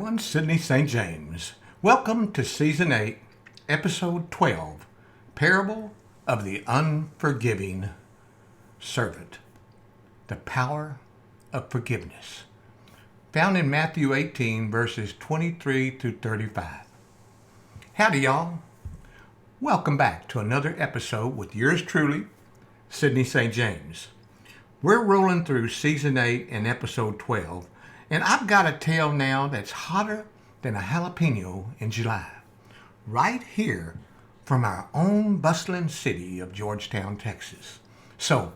everyone. Sidney St. James. Welcome to Season 8, Episode 12, Parable of the Unforgiving Servant. The Power of Forgiveness. Found in Matthew 18, verses 23 through 35. Howdy, y'all. Welcome back to another episode with yours truly, Sidney St. James. We're rolling through Season 8 and Episode 12, and I've got a tale now that's hotter than a jalapeno in July. Right here from our own bustling city of Georgetown, Texas. So,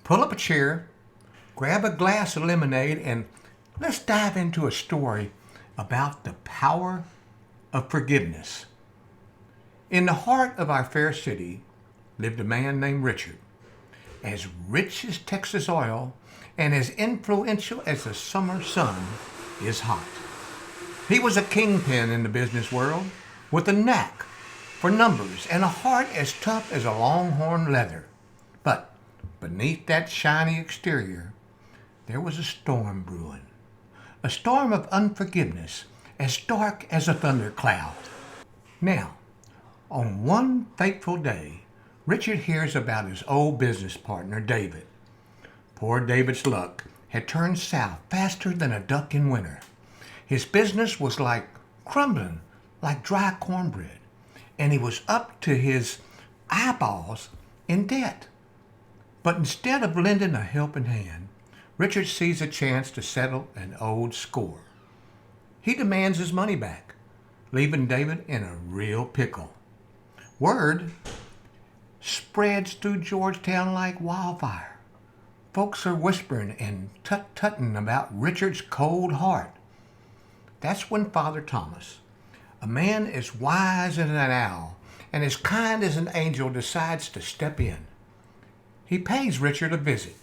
pull up a chair, grab a glass of lemonade, and let's dive into a story about the power of forgiveness. In the heart of our fair city lived a man named Richard, as rich as Texas oil and as influential as the summer sun is hot. He was a kingpin in the business world with a knack for numbers and a heart as tough as a longhorn leather. But beneath that shiny exterior, there was a storm brewing. A storm of unforgiveness as dark as a thundercloud. Now, on one fateful day, Richard hears about his old business partner, David. Poor David's luck had turned south faster than a duck in winter. His business was like crumbling, like dry cornbread, and he was up to his eyeballs in debt. But instead of lending a helping hand, Richard sees a chance to settle an old score. He demands his money back, leaving David in a real pickle. Word spreads through Georgetown like wildfire. Folks are whispering and tut-tutting about Richard's cold heart. That's when Father Thomas, a man as wise as an owl and as kind as an angel, decides to step in. He pays Richard a visit,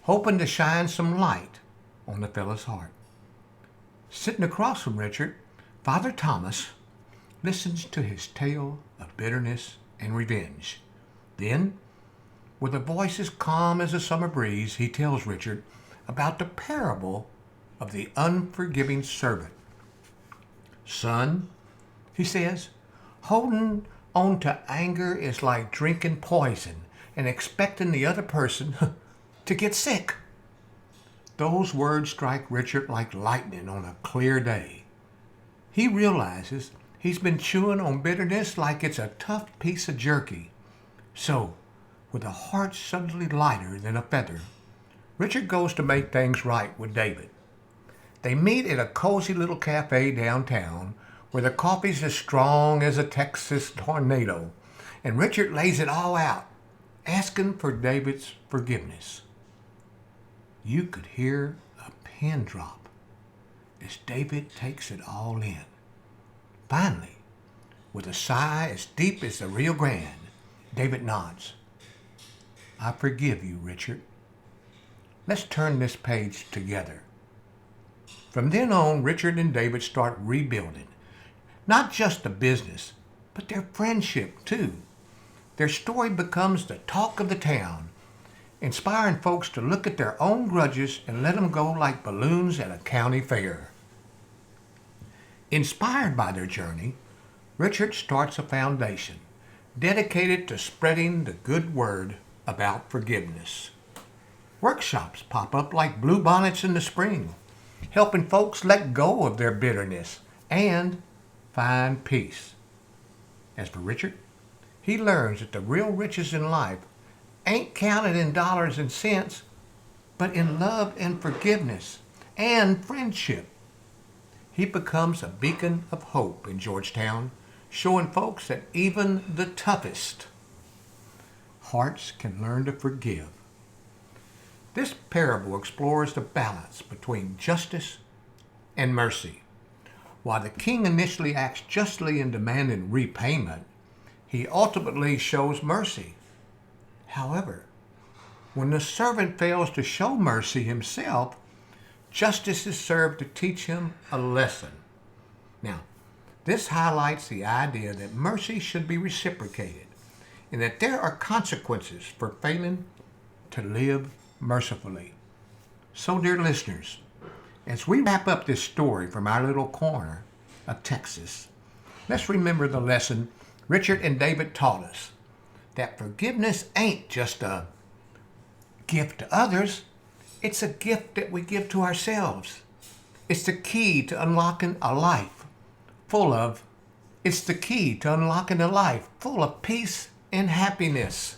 hoping to shine some light on the fellow's heart. Sitting across from Richard, Father Thomas listens to his tale of bitterness and revenge. Then, with a voice as calm as a summer breeze, he tells Richard about the parable of the unforgiving servant. Son, he says, holding on to anger is like drinking poison and expecting the other person to get sick. Those words strike Richard like lightning on a clear day. He realizes he's been chewing on bitterness like it's a tough piece of jerky. So, with a heart suddenly lighter than a feather, Richard goes to make things right with David. They meet at a cozy little cafe downtown where the coffee's as strong as a Texas tornado, and Richard lays it all out, asking for David's forgiveness. You could hear a pin drop as David takes it all in. Finally, with a sigh as deep as the Rio Grande, David nods. I forgive you, Richard. Let's turn this page together. From then on, Richard and David start rebuilding. Not just the business, but their friendship too. Their story becomes the talk of the town, inspiring folks to look at their own grudges and let them go like balloons at a county fair. Inspired by their journey, Richard starts a foundation dedicated to spreading the good word about forgiveness. Workshops pop up like bluebonnets in the spring, helping folks let go of their bitterness and find peace. As for Richard, he learns that the real riches in life ain't counted in dollars and cents, but in love and forgiveness and friendship. He becomes a beacon of hope in Georgetown, showing folks that even the toughest hearts can learn to forgive. This parable explores the balance between justice and mercy. While the king initially acts justly in demanding repayment, he ultimately shows mercy. However, when the servant fails to show mercy himself, justice is served to teach him a lesson. Now, this highlights the idea that mercy should be reciprocated and that there are consequences for failing to live mercifully. So, dear listeners, As we wrap up this story from our little corner of Texas, let's remember the lesson Richard and David taught us, that forgiveness ain't just a gift to others, it's a gift that we give to ourselves. It's the key to unlocking a life full of peace and happiness.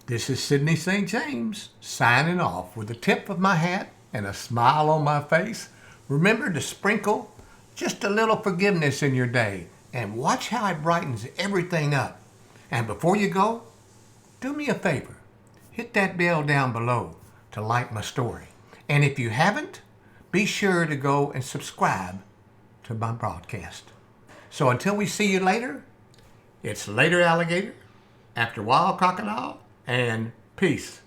This is Sidney St. James signing off with a tip of my hat and a smile on my face. Remember to sprinkle just a little forgiveness in your day and watch how it brightens everything up. And before you go, do me a favor. Hit that bell down below to like my story. And if you haven't, be sure to go and subscribe to my broadcast. So until we see you later, it's later alligator, after wild crocodile, and peace.